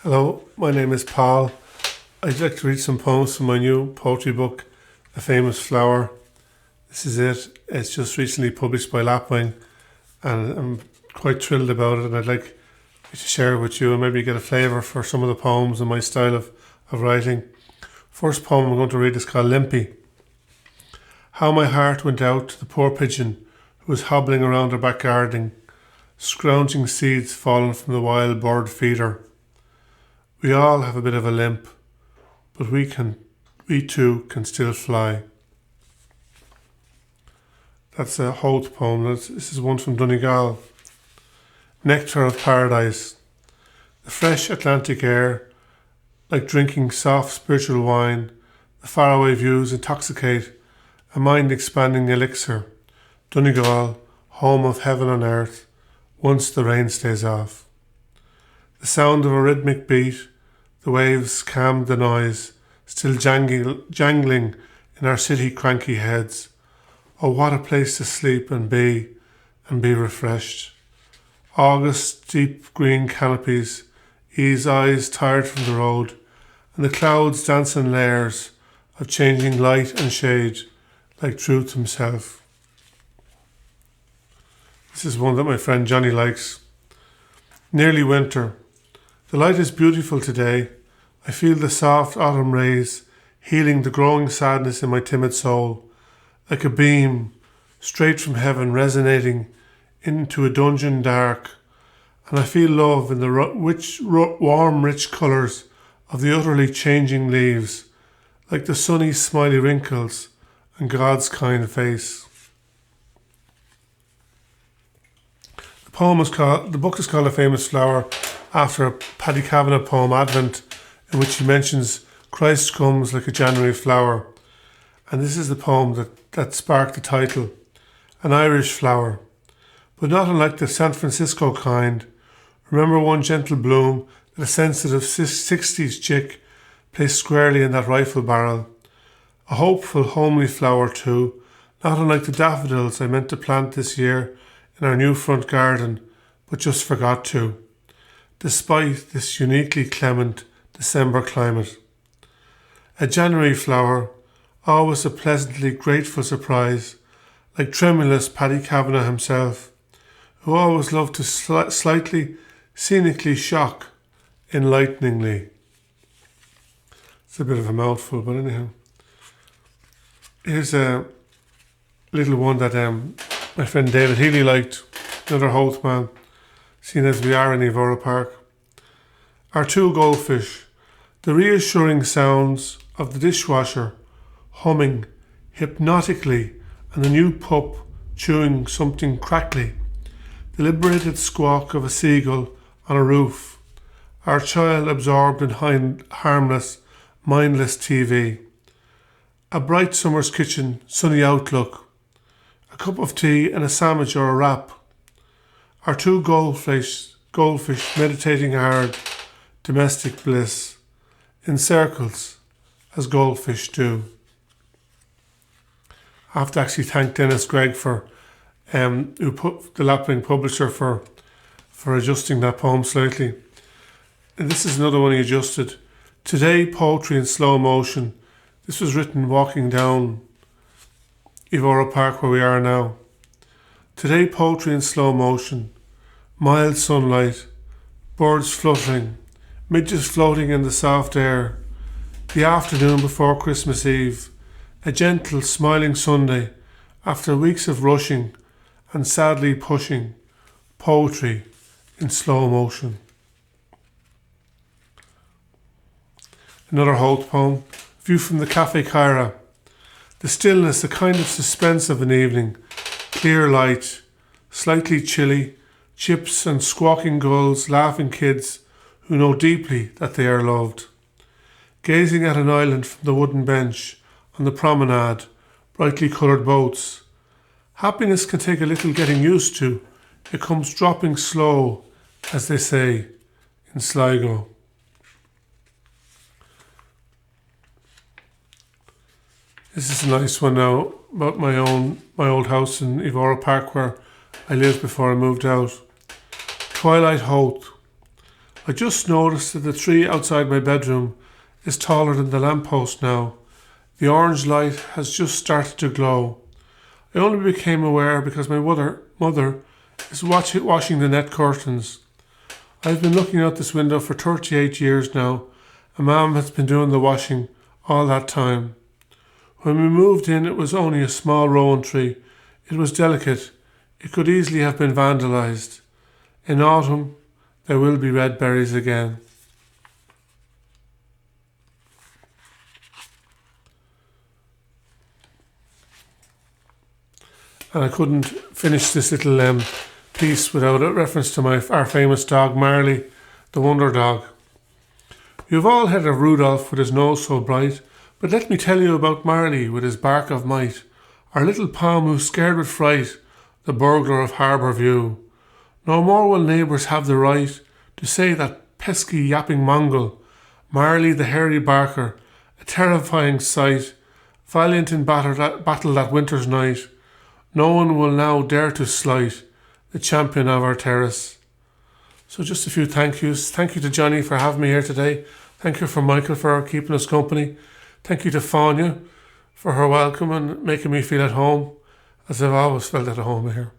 Hello, my name is Paul. I'd like to read some poems from my new poetry book, A Famous Flower. This is it. It's just recently published by Lapwing, and I'm quite thrilled about it, and I'd like to share it with you and maybe get a flavour for some of the poems and my style of writing. First poem I'm going to read is called Limpy. How my heart went out to the poor pigeon who was hobbling around her back garden, scrounging seeds fallen from the wild bird feeder. We all have a bit of a limp, but we too can still fly. That's a Howth poem. This is one from Donegal. Nectar of Paradise. The fresh Atlantic air, like drinking soft spiritual wine, the faraway views intoxicate, a mind-expanding elixir. Donegal, home of heaven on earth, once the rain stays off. The sound of a rhythmic beat, the waves calmed the noise, still jangling in our city cranky heads. Oh, what a place to sleep and be refreshed. August deep green canopies ease eyes tired from the road, and the clouds dance in layers of changing light and shade, like truth himself. This is one that my friend Johnny likes. Nearly winter. The light is beautiful today. I feel the soft autumn rays healing the growing sadness in my timid soul, like a beam straight from heaven resonating into a dungeon dark, and I feel love in the warm, rich colours of the utterly changing leaves, like the sunny, smiley wrinkles and God's kind face. The book is called A Famous Flower, after a Paddy Kavanagh poem, Advent, in which he mentions Christ comes like a January flower. And this is the poem that sparked the title, An Irish Flower, but not unlike the San Francisco kind. Remember one gentle bloom that a sensitive 60s chick placed squarely in that rifle barrel. A hopeful, homely flower too, not unlike the daffodils I meant to plant this year in our new front garden, but just forgot to, despite this uniquely clement December climate. A January flower, always a pleasantly grateful surprise, like tremulous Paddy Kavanagh himself, who always loved to slightly, scenically shock, enlighteningly. It's a bit of a mouthful, but anyhow. Here's a little one that my friend David Healy liked, another Howth man, seen as we are in Evora Park. Our two goldfish, the reassuring sounds of the dishwasher humming hypnotically and the new pup chewing something crackly, the liberated squawk of a seagull on a roof, our child absorbed in harmless, mindless TV, a bright summer's kitchen, sunny outlook, a cup of tea and a sandwich or a wrap, our two goldfish meditating hard, domestic bliss, in circles, as goldfish do. I have to actually thank Dennis Gregg for who put the Lapwing publisher for adjusting that poem slightly. And this is another one he adjusted. Today, poetry in slow motion. This was written walking down Evora Park where we are now. Today, poetry in slow motion. Mild sunlight, birds fluttering, midges floating in the soft air. The afternoon before Christmas Eve. A gentle, smiling Sunday after weeks of rushing and sadly pushing. Poetry in slow motion. Another Howth poem. View from the Cafe Kyra. The stillness, a kind of suspense of an evening. Clear light, slightly chilly, chips and squawking gulls, laughing kids who know deeply that they are loved. Gazing at an island from the wooden bench on the promenade, brightly coloured boats. Happiness can take a little getting used to. It comes dropping slow, as they say in Sligo. This is a nice one now about my old house in Evora Park where I lived before I moved out. Twilight Howth. I just noticed that the tree outside my bedroom is taller than the lamppost now. The orange light has just started to glow. I only became aware because my mother is washing the net curtains. I've been looking out this window for 38 years now, and Mum has been doing the washing all that time. When we moved in, it was only a small rowan tree. It was delicate. It could easily have been vandalised. In autumn, there will be red berries again. And I couldn't finish this little piece without a reference to our famous dog, Marley, the wonder dog. You've all heard of Rudolph with his nose so bright, but let me tell you about Marley with his bark of might, our little Pom who's scared with fright, the burglar of Harbour View. No more will neighbours have the right to say that pesky yapping Mongol, Marley the hairy barker, a terrifying sight, valiant in battle that winter's night. No one will now dare to slight the champion of our terrace. So just a few thank yous. Thank you to Johnny for having me here today. Thank you for Michael for keeping us company. Thank you to Fania for her welcome and making me feel at home, as I've always felt at home here.